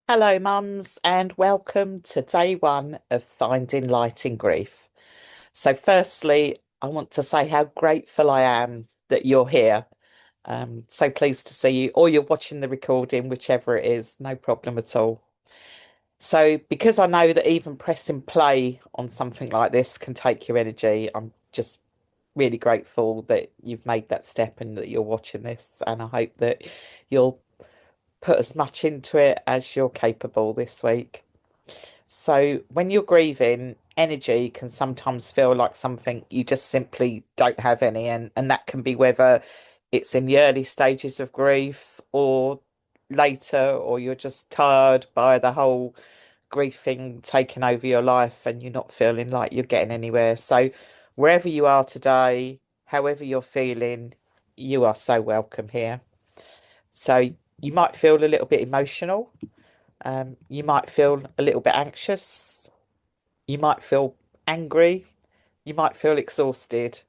Hello, mums, and welcome to day one of Finding Light in Grief. So, firstly, I want to say how grateful I am that you're here. So pleased to see you, or you're watching the recording, whichever it is, no problem at all. So, because I know that even pressing play on something like this can take your energy, I'm just really grateful that you've made that step and that you're watching this. And I hope that you'll put as much into it as you're capable this week. So, when you're grieving, energy can sometimes feel like something you just simply don't have any, and that can be whether it's in the early stages of grief or later, or you're just tired by the whole grief thing taking over your life and you're not feeling like you're getting anywhere. So, wherever you are today, however you're feeling, you are so welcome here. So, you might feel a little bit emotional. You might feel a little bit anxious. You might feel angry. You might feel exhausted.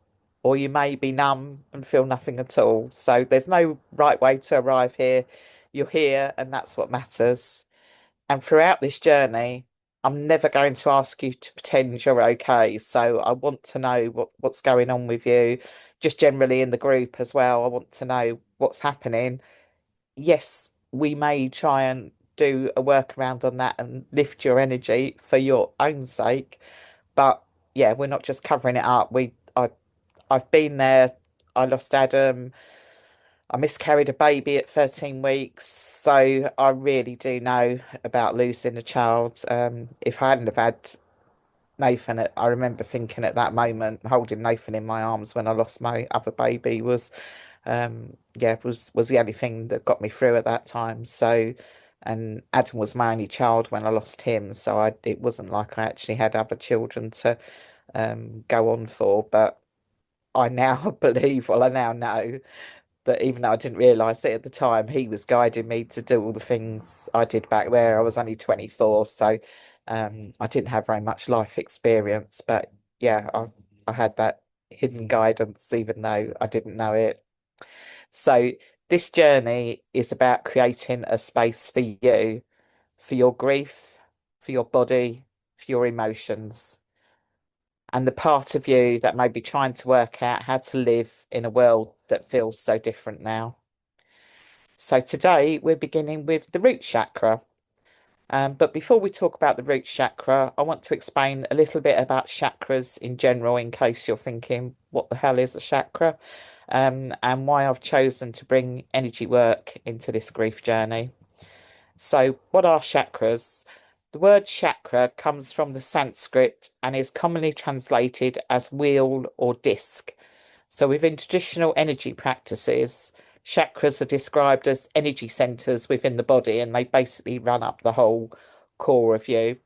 Or you may be numb and feel nothing at all. So there's no right way to arrive here. You're here, and that's what matters. And throughout this journey, I'm never going to ask you to pretend you're okay. So I want to know what's going on with you, just generally in the group as well. I want to know what's happening. Yes, we may try and do a workaround on that and lift your energy for your own sake. But yeah, we're not just covering it up. I've been there. I lost Adam. I miscarried a baby at 13 weeks. So I really do know about losing a child. If I hadn't have had Nathan, I remember thinking at that moment, holding Nathan in my arms when I lost my other baby was the only thing that got me through at that time. So, and Adam was my only child when I lost him, so it wasn't like I actually had other children to go on for. But I now believe, well, I now know that even though I didn't realise it at the time, he was guiding me to do all the things I did back there. I was only 24, so I didn't have very much life experience, but yeah, I had that hidden guidance, even though I didn't know it. So this journey is about creating a space for you, for your grief, for your body, for your emotions, and the part of you that may be trying to work out how to live in a world that feels so different now. So today we're beginning with the root chakra. But before we talk about the root chakra, I want to explain a little bit about chakras in general, in case you're thinking, what the hell is a chakra? And why I've chosen to bring energy work into this grief journey. So, what are chakras? The word chakra comes from the Sanskrit and is commonly translated as wheel or disc. So, within traditional energy practices, chakras are described as energy centers within the body, and they basically run up the whole core of you.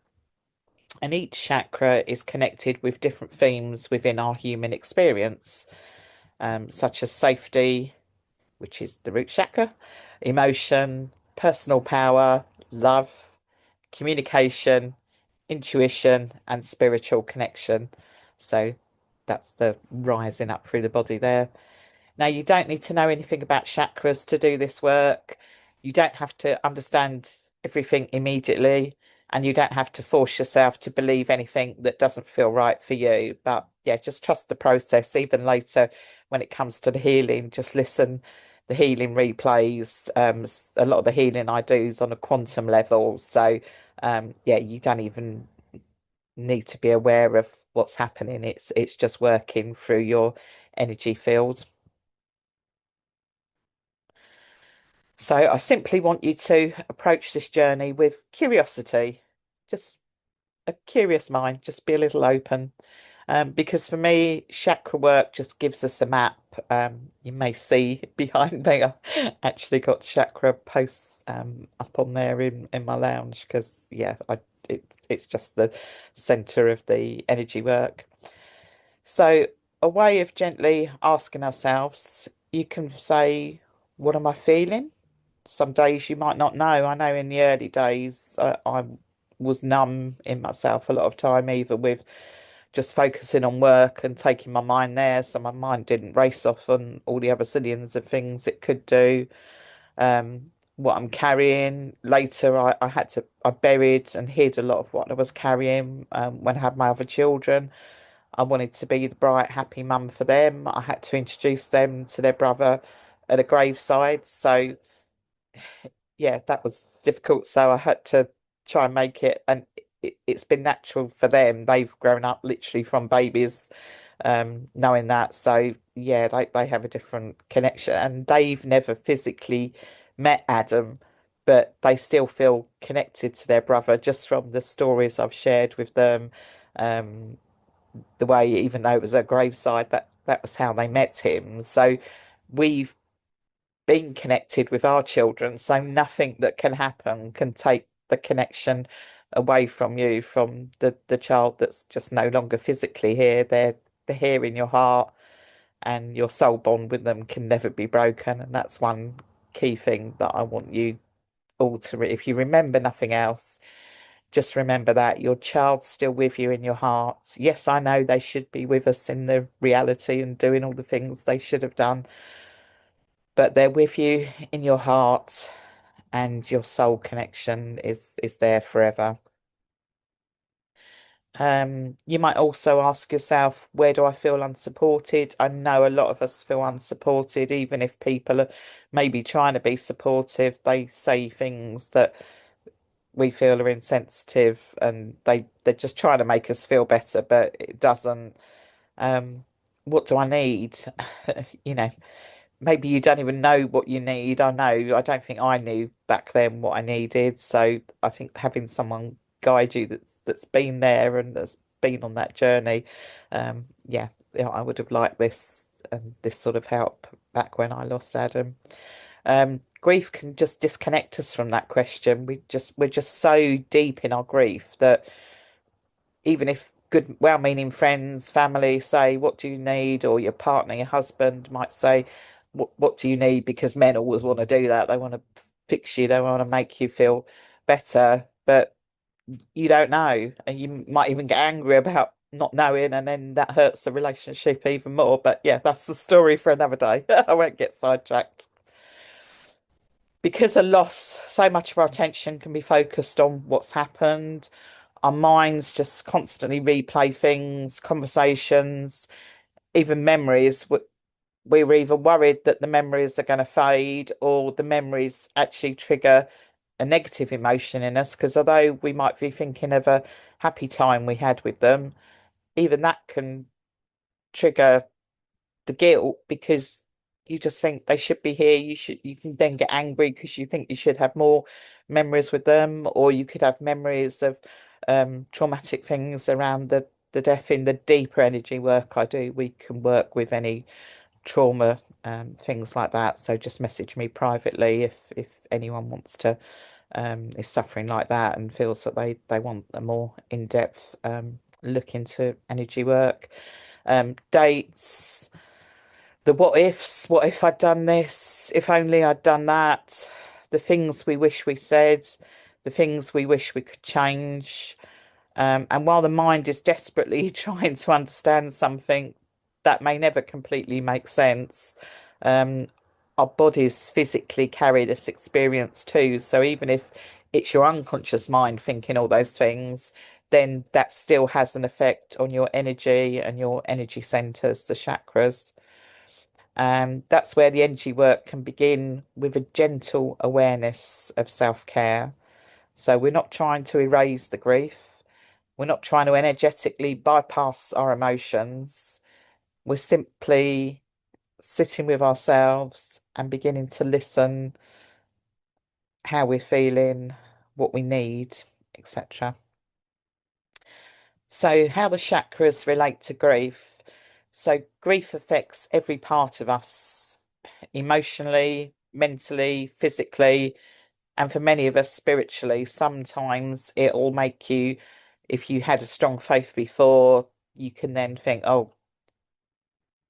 And each chakra is connected with different themes within our human experience, such as safety, which is the root chakra, emotion, personal power, love, communication, intuition, and spiritual connection. So that's the rising up through the body there. Now, you don't need to know anything about chakras to do this work. You don't have to understand everything immediately, and you don't have to force yourself to believe anything that doesn't feel right for you. But yeah, just trust the process. Even later, when it comes to the healing, just listen. The healing replays, a lot of the healing I do is on a quantum level. So, yeah, you don't even need to be aware of what's happening. It's just working through your energy field. So I simply want you to approach this journey with curiosity, just a curious mind, just be a little open. Because for me, chakra work just gives us a map. You may see behind me, I actually got chakra posts up on there in my lounge because yeah, it's just the center of the energy work. So a way of gently asking ourselves, you can say, "What am I feeling?" Some days you might not know. I know in the early days, I was numb in myself a lot of time, either with just focusing on work and taking my mind there. So my mind didn't race off on all the other zillions of things it could do. what I'm carrying. Later, I buried and hid a lot of what I was carrying when I had my other children. I wanted to be the bright, happy mum for them. I had to introduce them to their brother at a graveside. So, yeah, that was difficult. So I had to try and make it, and it's been natural for them. They've grown up literally from babies, knowing that. So yeah, they have a different connection, and they've never physically met Adam, but they still feel connected to their brother just from the stories I've shared with them. Um, the way, even though it was a graveside, that was how they met him. So we've been connected with our children, so nothing that can happen can take the connection away from you, from the child that's just no longer physically here. They're here in your heart, and your soul bond with them can never be broken. And that's one key thing that I want you all to, if you remember nothing else, just remember that your child's still with you in your heart. Yes, I know they should be with us in the reality and doing all the things they should have done, but they're with you in your heart, and your soul connection is there forever. You might also ask yourself, where do I feel unsupported? I know a lot of us feel unsupported, even if people are maybe trying to be supportive. They say things that we feel are insensitive, and they're just trying to make us feel better, but it doesn't. Um, what do I need? You know, maybe you don't even know what you need. I know, I don't think I knew back then what I needed. So I think having someone guide you that's been there and that's been on that journey, yeah, I would have liked this and this sort of help back when I lost Adam. Grief can just disconnect us from that question. We're just so deep in our grief that even if good, well-meaning friends, family say, "What do you need?" or your partner, your husband might say, "What do you need?" Because men always want to do that. They want to fix you. They want to make you feel better, but you don't know, and you might even get angry about not knowing, and then that hurts the relationship even more. But yeah, that's the story for another day. I won't get sidetracked. Because of loss, so much of our attention can be focused on what's happened. Our minds just constantly replay things, conversations, even memories. We were either worried that the memories are going to fade, or the memories actually trigger a negative emotion in us. Because although we might be thinking of a happy time we had with them, even that can trigger the guilt, because you just think they should be here. You can then get angry because you think you should have more memories with them, or you could have memories of traumatic things around the death. In the deeper energy work I do, we can work with any trauma, things like that. So just message me privately if anyone wants to, is suffering like that and feels that they want a more in-depth look into energy work. Dates, the what ifs, what if I'd done this, if only I'd done that, the things we wish we said, the things we wish we could change. And while the mind is desperately trying to understand something that may never completely make sense, um, our bodies physically carry this experience too. So even if it's your unconscious mind thinking all those things, then that still has an effect on your energy and your energy centers, the chakras. That's where the energy work can begin, with a gentle awareness of self-care. So we're not trying to erase the grief. We're not trying to energetically bypass our emotions. We're simply sitting with ourselves and beginning to listen, how we're feeling, what we need, etc. So, how the chakras relate to grief. So, grief affects every part of us, emotionally, mentally, physically, and for many of us, spiritually. Sometimes it'll make you, if you had a strong faith before, you can then think, oh,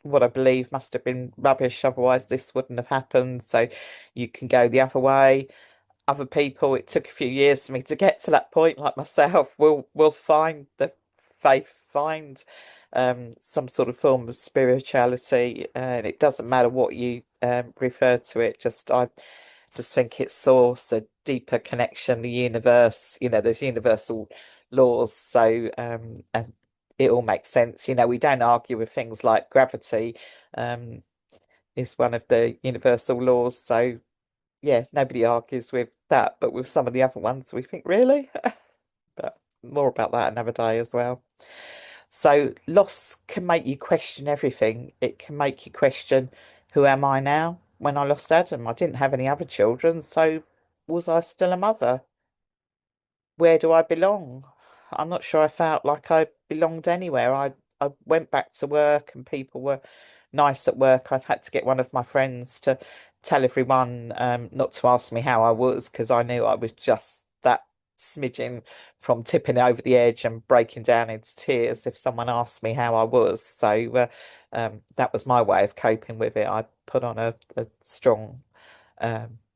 what I believe must have been rubbish, otherwise this wouldn't have happened. So you can go the other way. Other people, it took a few years for me to get to that point, like myself, will find the faith, find some sort of form of spirituality, and it doesn't matter what you refer to it. Just I just think it's source, a deeper connection, the universe, there's universal laws. So, and it all makes sense. We don't argue with things like gravity, um, is one of the universal laws. So, yeah, nobody argues with that. But with some of the other ones, we think, really? But more about that another day as well. So loss can make you question everything. It can make you question, who am I now? When I lost Adam, I didn't have any other children, so was I still a mother? Where do I belong? I'm not sure I felt like I belonged anywhere. I went back to work and people were nice at work. I'd had to get one of my friends to tell everyone not to ask me how I was because I knew I was just that smidgen from tipping over the edge and breaking down into tears if someone asked me how I was. So that was my way of coping with it. I put on a strong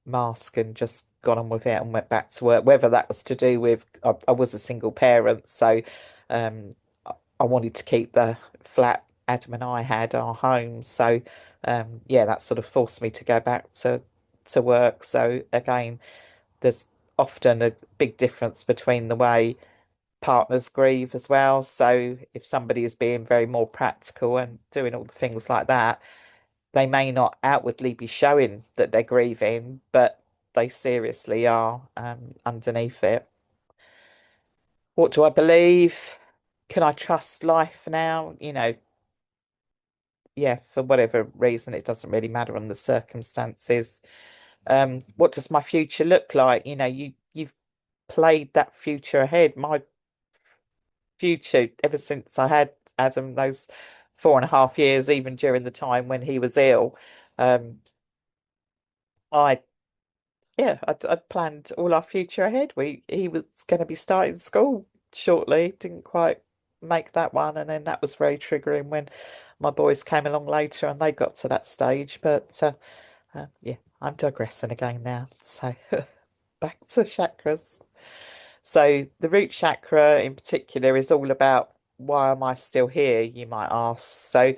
mask and just got on with it and went back to work. Whether that was to do with I was a single parent, so um, I wanted to keep the flat Adam and I had our home. So yeah, that sort of forced me to go back to work. So again, there's often a big difference between the way partners grieve as well. So if somebody is being very more practical and doing all the things like that, they may not outwardly be showing that they're grieving, but they seriously are underneath it. What do I believe? Can I trust life now? Yeah, for whatever reason, it doesn't really matter on the circumstances. What does my future look like? You've played that future ahead. My future, ever since I had Adam, those 4.5 years, even during the time when he was ill, um, I I'd planned all our future ahead. He was going to be starting school shortly. Didn't quite make that one, and then that was very triggering when my boys came along later and they got to that stage. But yeah, I'm digressing again now. So back to chakras. So the root chakra in particular is all about, why am I still here, you might ask. So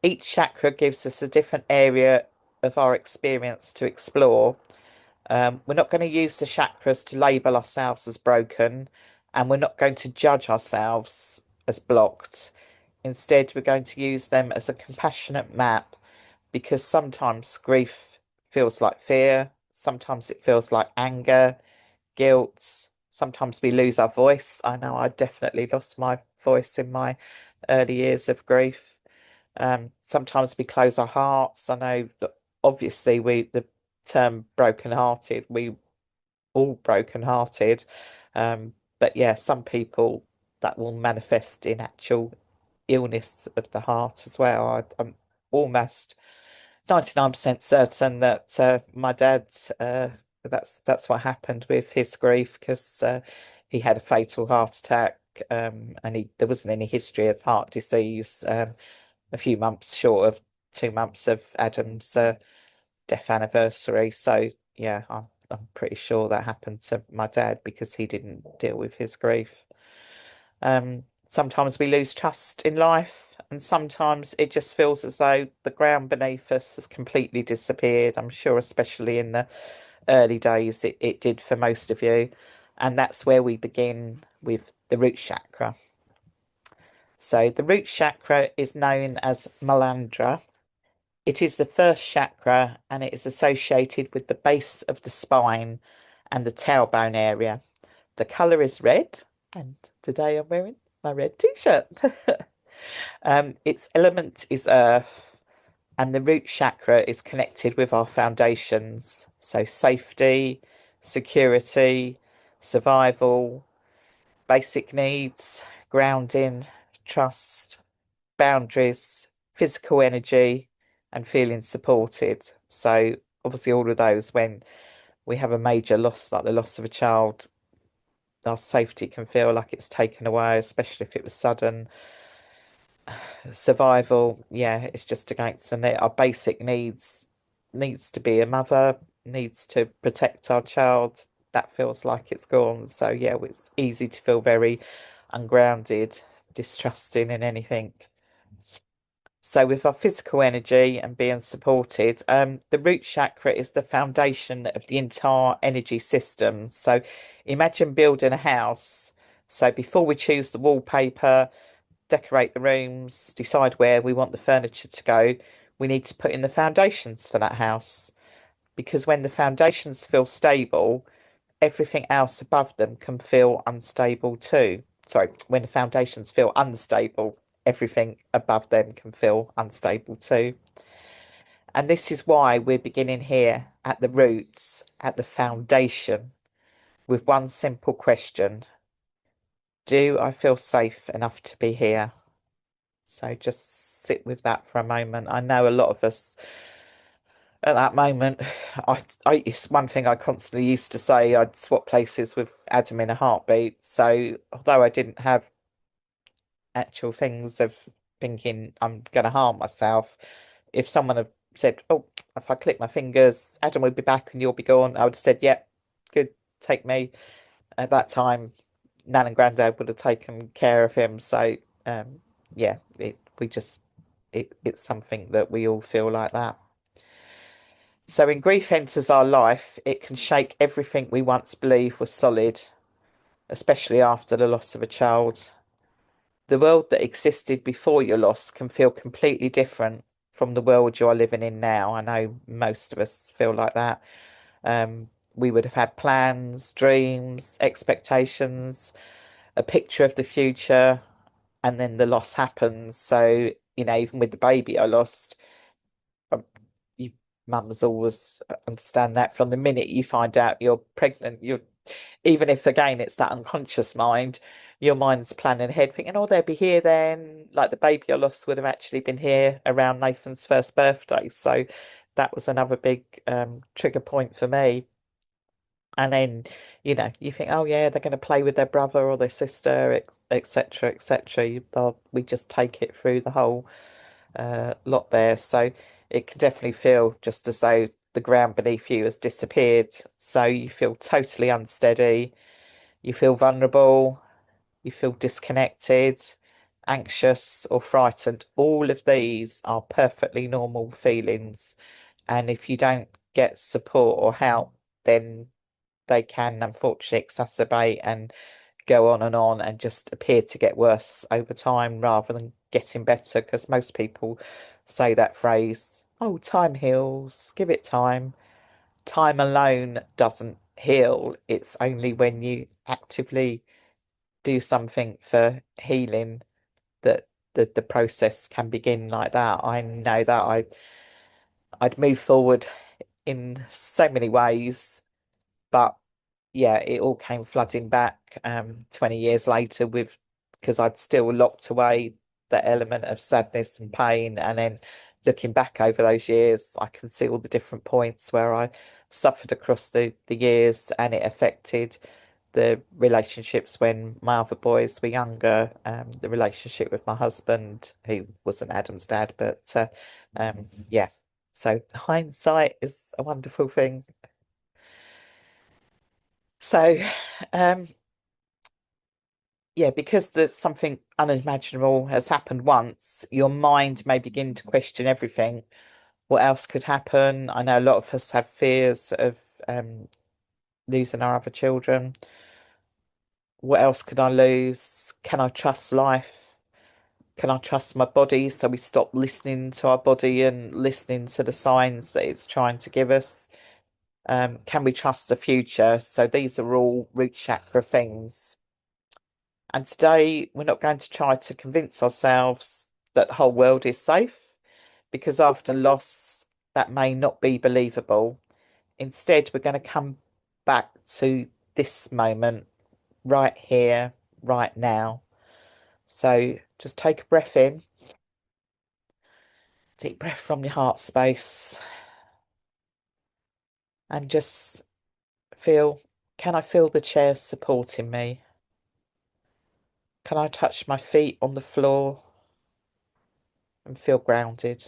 each chakra gives us a different area of our experience to explore. We're not going to use the chakras to label ourselves as broken, and we're not going to judge ourselves as blocked. Instead, we're going to use them as a compassionate map, because sometimes grief feels like fear, sometimes it feels like anger, guilt, sometimes we lose our voice. I know I definitely lost my voice in my early years of grief. Sometimes we close our hearts. I know that obviously the term broken-hearted, we all broken-hearted. But yeah, some people that will manifest in actual illness of the heart as well. I'm almost 99% certain that my dad, that's what happened with his grief, because he had a fatal heart attack, and there wasn't any history of heart disease. A few months short of 2 months of Adam's death anniversary. So yeah, I'm pretty sure that happened to my dad because he didn't deal with his grief. Sometimes we lose trust in life, and sometimes it just feels as though the ground beneath us has completely disappeared. I'm sure, especially in the early days, it did for most of you. And that's where we begin with the root chakra. So the root chakra is known as Malandra. It is the first chakra and it is associated with the base of the spine and the tailbone area. The colour is red, and today I'm wearing my red t-shirt. Its element is earth, and the root chakra is connected with our foundations. So safety, security, survival, basic needs, grounding, trust, boundaries, physical energy, and feeling supported. So obviously all of those, when we have a major loss like the loss of a child, our safety can feel like it's taken away, especially if it was sudden. Survival, yeah, it's just against the net. Our basic needs to be a mother, needs to protect our child. That feels like it's gone. So yeah, it's easy to feel very ungrounded, distrusting in anything. So with our physical energy and being supported, the root chakra is the foundation of the entire energy system. So imagine building a house. So before we choose the wallpaper, decorate the rooms, decide where we want the furniture to go, we need to put in the foundations for that house. Because when the foundations feel stable, everything else above them can feel unstable too. Sorry, when the foundations feel unstable, everything above them can feel unstable too. And this is why we're beginning here at the roots, at the foundation, with one simple question. Do I feel safe enough to be here? So just sit with that for a moment. I know a lot of us at that moment, it's one thing I constantly used to say. I'd swap places with Adam in a heartbeat. So although I didn't have actual things of thinking I'm going to harm myself, if someone had said, "Oh, if I click my fingers, Adam will be back and you'll be gone," I would have said, "Yeah, good, take me." At that time, Nan and Grandad would have taken care of him. So, um, yeah, it's something that we all feel like that. So when grief enters our life, it can shake everything we once believed was solid, especially after the loss of a child. The world that existed before your loss can feel completely different from the world you are living in now. I know most of us feel like that. We would have had plans, dreams, expectations, a picture of the future, and then the loss happens. So, even with the baby I lost, um, you mums always understand that from the minute you find out you're pregnant, you're even if again it's that unconscious mind, your mind's planning ahead, thinking, "Oh, they'll be here then." Like the baby I lost would have actually been here around Nathan's first birthday, so that was another big trigger point for me. And then, you think, "Oh yeah, they're going to play with their brother or their sister, etc., etc." We just take it through the whole lot there. So it can definitely feel just as though the ground beneath you has disappeared. So you feel totally unsteady, you feel vulnerable, you feel disconnected, anxious, or frightened. All of these are perfectly normal feelings. And if you don't get support or help, then they can unfortunately exacerbate and go on and just appear to get worse over time rather than getting better. Because most people say that phrase, "Oh, time heals, give it time." Time alone doesn't heal. It's only when you actively do something for healing that the process can begin like that. I know that I'd move forward in so many ways, but yeah, it all came flooding back 20 years later with because I'd still locked away the element of sadness and pain. And then looking back over those years, I can see all the different points where I suffered across the years and it affected the relationships when my other boys were younger, the relationship with my husband, who wasn't Adam's dad, but yeah. So hindsight is a wonderful thing. So, um, yeah, because there's something unimaginable has happened once, your mind may begin to question everything. What else could happen? I know a lot of us have fears of um, losing our other children. What else could I lose? Can I trust life? Can I trust my body? So we stop listening to our body and listening to the signs that it's trying to give us. Can we trust the future? So these are all root chakra things. And today we're not going to try to convince ourselves that the whole world is safe, because after loss, that may not be believable. Instead, we're going to come back to this moment right here, right now. So just take a breath in, deep breath from your heart space, and just feel, can I feel the chair supporting me? Can I touch my feet on the floor and feel grounded?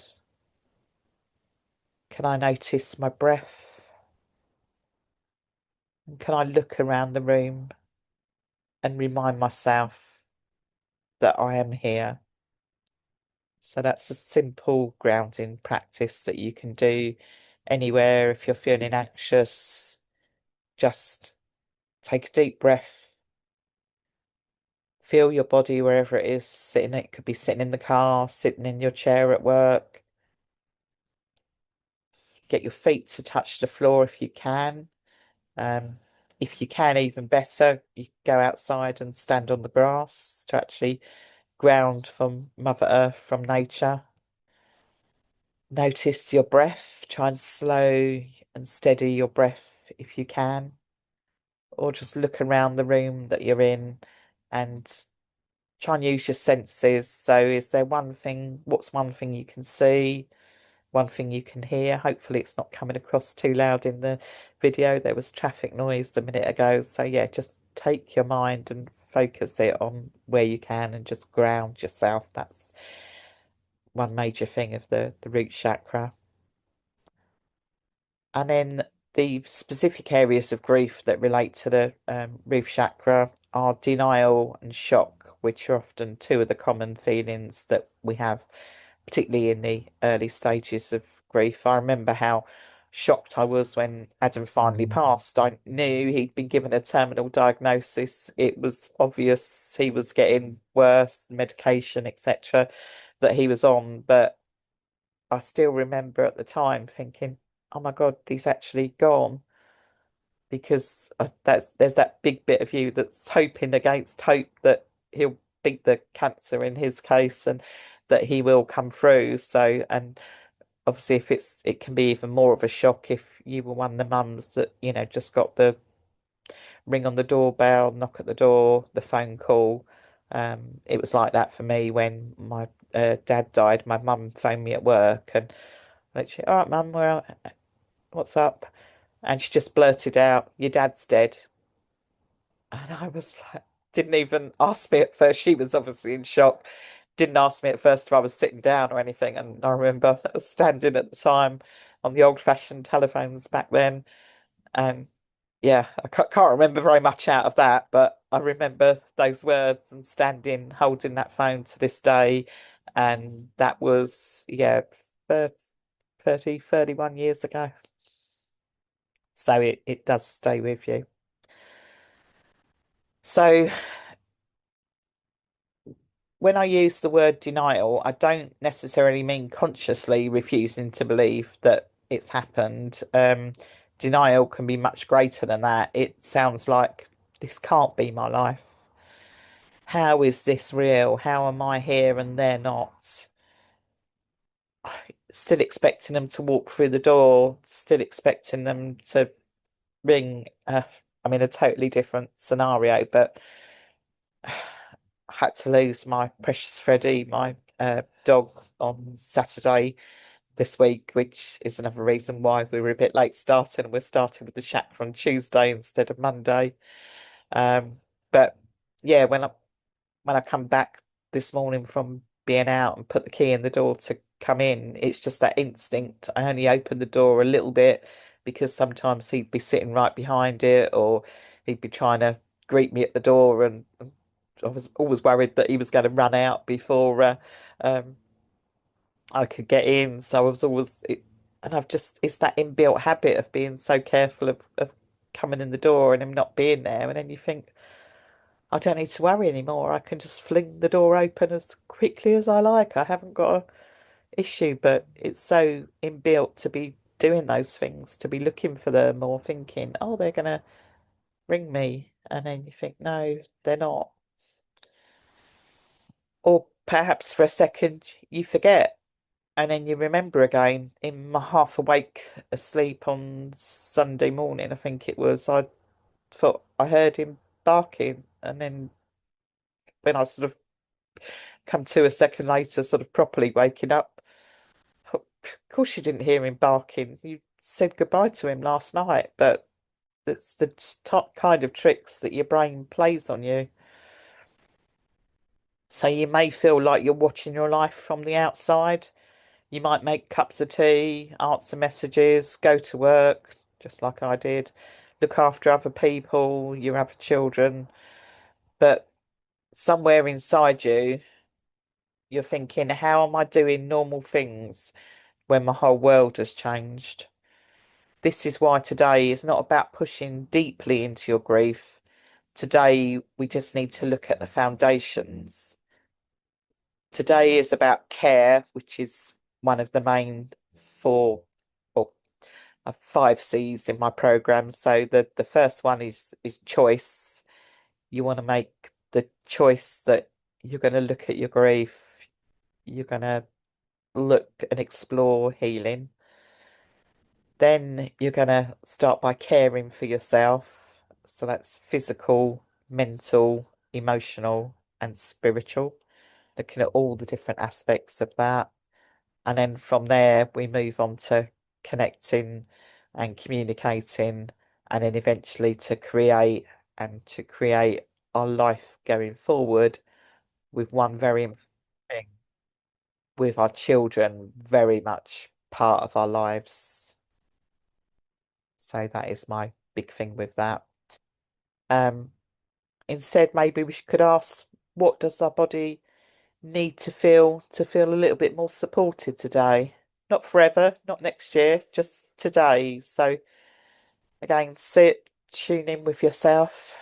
Can I notice my breath? And can I look around the room and remind myself that I am here? So that's a simple grounding practice that you can do anywhere. If you're feeling anxious, just take a deep breath, feel your body wherever it is sitting. It could be sitting in the car, sitting in your chair at work. Get your feet to touch the floor if you can. Um, if you can, even better, you go outside and stand on the grass to actually ground from Mother Earth, from nature. Notice your breath. Try and slow and steady your breath if you can, or just look around the room that you're in and try and use your senses. So, is there one thing? What's one thing you can see? One thing you can hear? Hopefully, it's not coming across too loud in the video. There was traffic noise a minute ago. So, yeah, just take your mind and focus it on where you can and just ground yourself. That's one major thing of the root chakra. And then the specific areas of grief that relate to the root chakra are denial and shock, which are often two of the common feelings that we have, particularly in the early stages of grief. I remember how shocked I was when Adam finally passed. I knew he'd been given a terminal diagnosis. It was obvious he was getting worse, medication, etc., that he was on, but I still remember at the time thinking, "Oh my God, he's actually gone," because there's that big bit of you that's hoping against hope that he'll beat the cancer in his case and that he will come through. So, and obviously, if it can be even more of a shock if you were one of the mums that just got the ring on the doorbell, knock at the door, the phone call. It was like that for me when my dad died. My mum phoned me at work and literally, "All right, mum, what's up?" And she just blurted out, "Your dad's dead." And I was like, didn't even ask me at first. She was obviously in shock. Didn't ask me at first if I was sitting down or anything. And I remember standing at the time on the old-fashioned telephones back then. And yeah, I can't remember very much out of that, but I remember those words and standing holding that phone to this day. And that was, yeah, 30, 31 years ago. So it does stay with you. So when I use the word denial, I don't necessarily mean consciously refusing to believe that it's happened. Denial can be much greater than that. It sounds like this can't be my life. How is this real? How am I here and they're not? Still expecting them to walk through the door, still expecting them to ring. I mean, a totally different scenario, but I had to lose my precious Freddie, my dog, on Saturday this week, which is another reason why we were a bit late starting. We're starting with the chakra on Tuesday instead of Monday. Um, but yeah, when I come back this morning from being out and put the key in the door to come in, it's just that instinct. I only opened the door a little bit because sometimes he'd be sitting right behind it or he'd be trying to greet me at the door, and I was always worried that he was going to run out before um, I could get in. So I was always, and it's that inbuilt habit of being so careful of coming in the door and him not being there. And then you think, I don't need to worry anymore. I can just fling the door open as quickly as I like. I haven't got a issue, but it's so inbuilt to be doing those things, to be looking for them or thinking, oh, they're gonna ring me. And then you think, no, they're not. Or perhaps for a second you forget and then you remember again in my half awake asleep on Sunday morning, I think it was, I thought I heard him barking. And then when I sort of come to a second later, sort of properly waking up. Of course, you didn't hear him barking. You said goodbye to him last night, but it's the top kind of tricks that your brain plays on you. So you may feel like you're watching your life from the outside. You might make cups of tea, answer messages, go to work, just like I did, look after other people, your other children, but somewhere inside you, you're thinking, how am I doing normal things when my whole world has changed? This is why today is not about pushing deeply into your grief. Today, we just need to look at the foundations. Today is about care, which is one of the main four or five C's in my program. So the first one is choice. You want to make the choice that you're going to look at your grief, you're going to look and explore healing. Then you're going to start by caring for yourself. So that's physical, mental, emotional, and spiritual, looking at all the different aspects of that. And then from there, we move on to connecting and communicating, and then eventually to create our life going forward with one very important thing, with our children very much part of our lives. So that is my big thing with that. Um, Instead, maybe could ask, what does our body need to feel a little bit more supported today? Not forever, not next year, just today. So again, sit, tune in with yourself.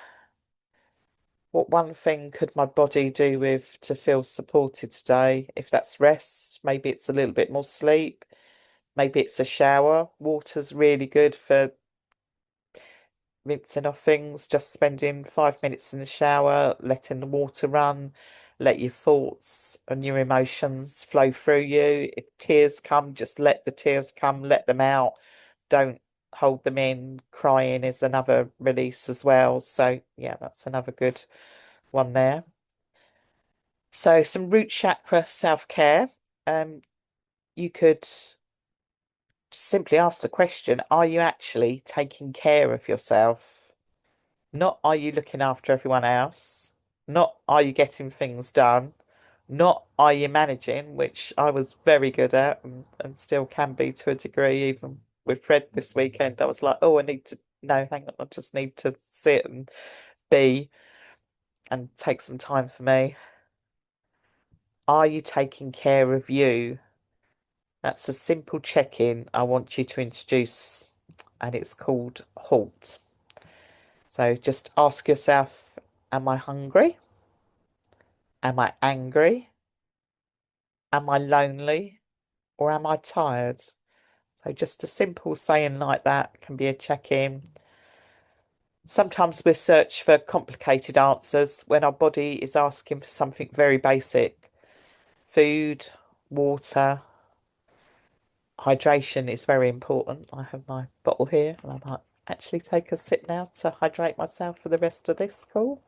What one thing could my body do with to feel supported today? If that's rest, maybe it's a little bit more sleep. Maybe it's a shower. Water's really good for rinsing off things, just spending 5 minutes in the shower, letting the water run, let your thoughts and your emotions flow through you. If tears come, just let the tears come, let them out. Don't hold them in. Crying is another release as well. So, yeah, that's another good one there. So, some root chakra self-care. You could simply ask the question, are you actually taking care of yourself? Not are you looking after everyone else? Not are you getting things done? Not are you managing, which I was very good at and still can be to a degree, even with Fred this weekend. I was like, oh, I need to, no, hang on, I just need to sit and be and take some time for me. Are you taking care of you? That's a simple check-in I want you to introduce, and it's called HALT. So just ask yourself, am I hungry? Am I angry? Am I lonely? Or am I tired? So just a simple saying like that can be a check-in. Sometimes we search for complicated answers when our body is asking for something very basic. Food, water, hydration is very important. I have my bottle here and I might actually take a sip now to hydrate myself for the rest of this call.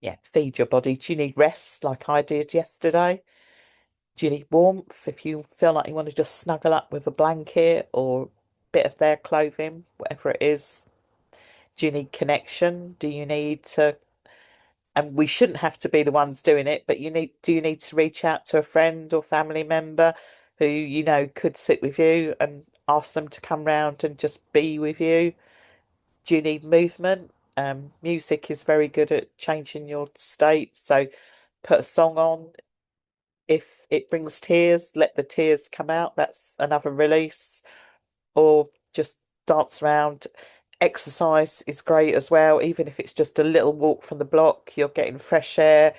Yeah, feed your body. Do you need rest like I did yesterday? Do you need warmth? If you feel like you want to just snuggle up with a blanket or a bit of their clothing, whatever it is. Do you need connection? Do you need to, and we shouldn't have to be the ones doing it, but do you need to reach out to a friend or family member who you know could sit with you and ask them to come round and just be with you? Do you need movement? Music is very good at changing your state. So put a song on. If it brings tears, let the tears come out. That's another release. Or just dance around. Exercise is great as well, even if it's just a little walk from the block, you're getting fresh air.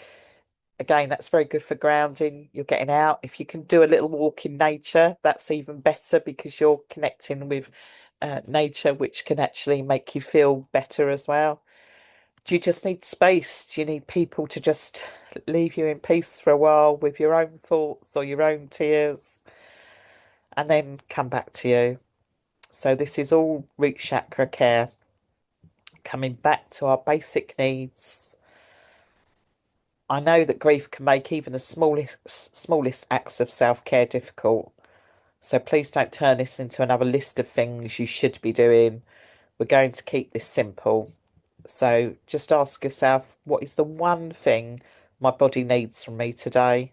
Again, that's very good for grounding. You're getting out. If you can do a little walk in nature, that's even better because you're connecting with nature, which can actually make you feel better as well. Do you just need space? Do you need people to just leave you in peace for a while with your own thoughts or your own tears and then come back to you? So, this is all root chakra care, coming back to our basic needs. I know that grief can make even the smallest acts of self-care difficult. So please don't turn this into another list of things you should be doing. We're going to keep this simple. So just ask yourself, what is the one thing my body needs from me today?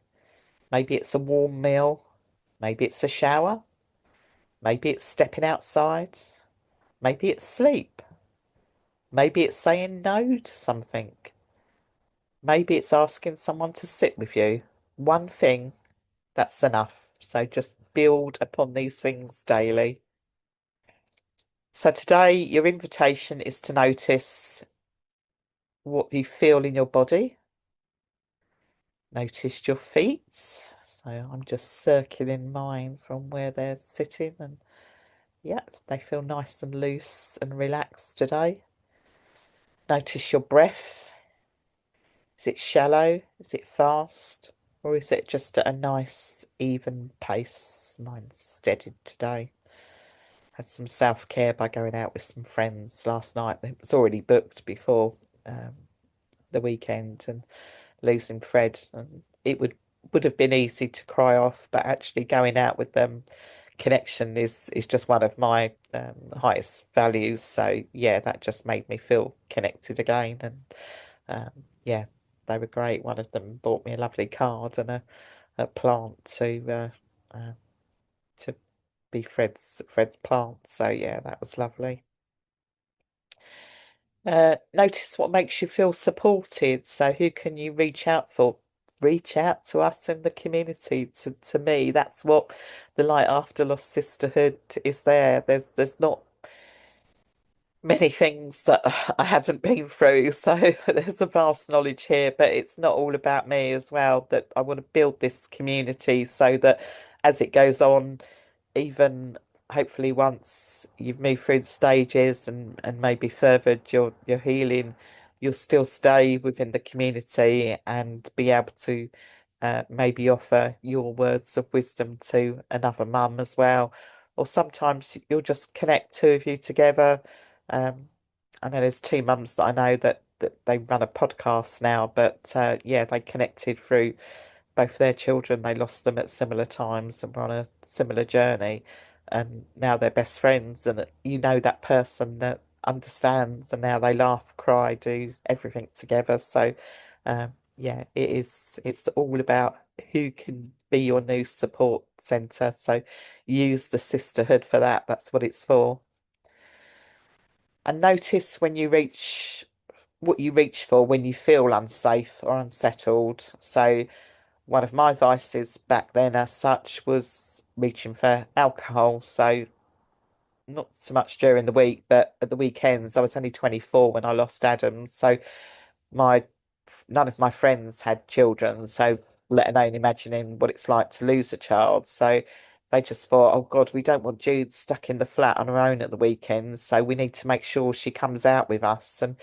Maybe it's a warm meal. Maybe it's a shower. Maybe it's stepping outside. Maybe it's sleep. Maybe it's saying no to something. Maybe it's asking someone to sit with you. One thing, that's enough. So just build upon these things daily. So today, your invitation is to notice what you feel in your body. Notice your feet. So I'm just circling mine from where they're sitting, and yeah, they feel nice and loose and relaxed today. Notice your breath. Is it shallow? Is it fast? Or is it just at a nice, even pace? Mine's steadied today. Had some self-care by going out with some friends last night. It was already booked before um, the weekend, and losing Fred, and it would have been easy to cry off, but actually going out with them, connection is just one of my highest values. So yeah, that just made me feel connected again, and yeah, they were great. One of them bought me a lovely card and a plant uh, to be Fred's plant. So yeah, that was lovely. Notice what makes you feel supported. So who can you reach out for? Reach out to us in the community. To me, that's what the Light After Loss Sisterhood is there. There's not many things that I haven't been through, so there's a vast knowledge here, but it's not all about me as well. That I want to build this community so that as it goes on, even hopefully once you've moved through the stages and maybe furthered your healing, you'll still stay within the community and be able to maybe offer your words of wisdom to another mum as well. Or sometimes you'll just connect two of you together. Um, I know there's two mums that I know that they run a podcast now, but yeah, they connected through both their children. They lost them at similar times and were on a similar journey, and now they're best friends. And you know that person that understands, and now they laugh, cry, do everything together. So, yeah, it is. It's all about who can be your new support centre. So, use the sisterhood for that. That's what it's for. And notice when you reach what you reach for when you feel unsafe or unsettled. So, one of my vices back then, as such, was reaching for alcohol. So, not so much during the week, but at the weekends. I was only 24 when I lost Adam. So, my none of my friends had children, so let alone imagining what it's like to lose a child. So they just thought, oh God, we don't want Jude stuck in the flat on her own at the weekends, so we need to make sure she comes out with us. And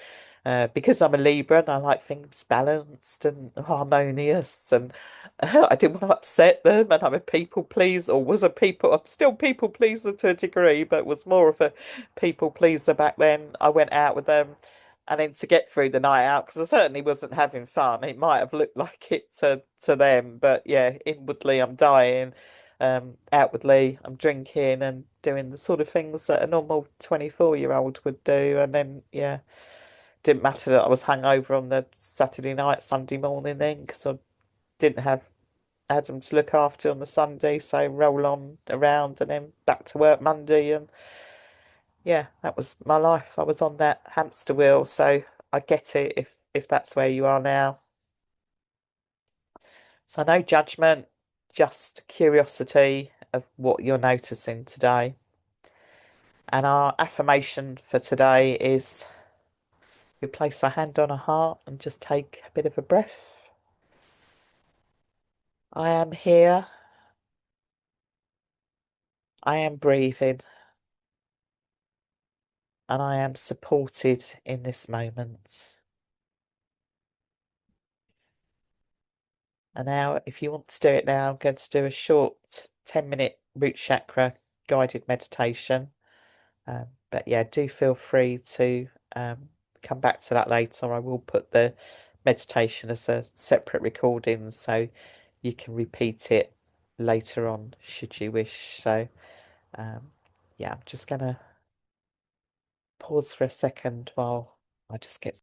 because I'm a Libra and I like things balanced and harmonious, and I didn't want to upset them, and I'm a people pleaser, or was a people, I'm still people pleaser to a degree, but was more of a people pleaser back then. I went out with them, and then to get through the night out, because I certainly wasn't having fun. It might have looked like it to them, but yeah, inwardly I'm dying. Outwardly I'm drinking and doing the sort of things that a normal 24-year-old would do. And then yeah, didn't matter that I was hungover on the Saturday night, Sunday morning then, because I didn't have Adam to look after on the Sunday, so roll on around and then back to work Monday. And yeah, that was my life. I was on that hamster wheel, so I get it if that's where you are now. So no judgment, just curiosity of what you're noticing today. And our affirmation for today is we place our hand on our heart and just take a bit of a breath. I am here. I am breathing. And I am supported in this moment. And now, if you want to do it now, I'm going to do a short 10-minute root chakra guided meditation. But yeah, do feel free to come back to that later. I will put the meditation as a separate recording so you can repeat it later on should you wish. So um, yeah, I'm just going to pause for a second while I just get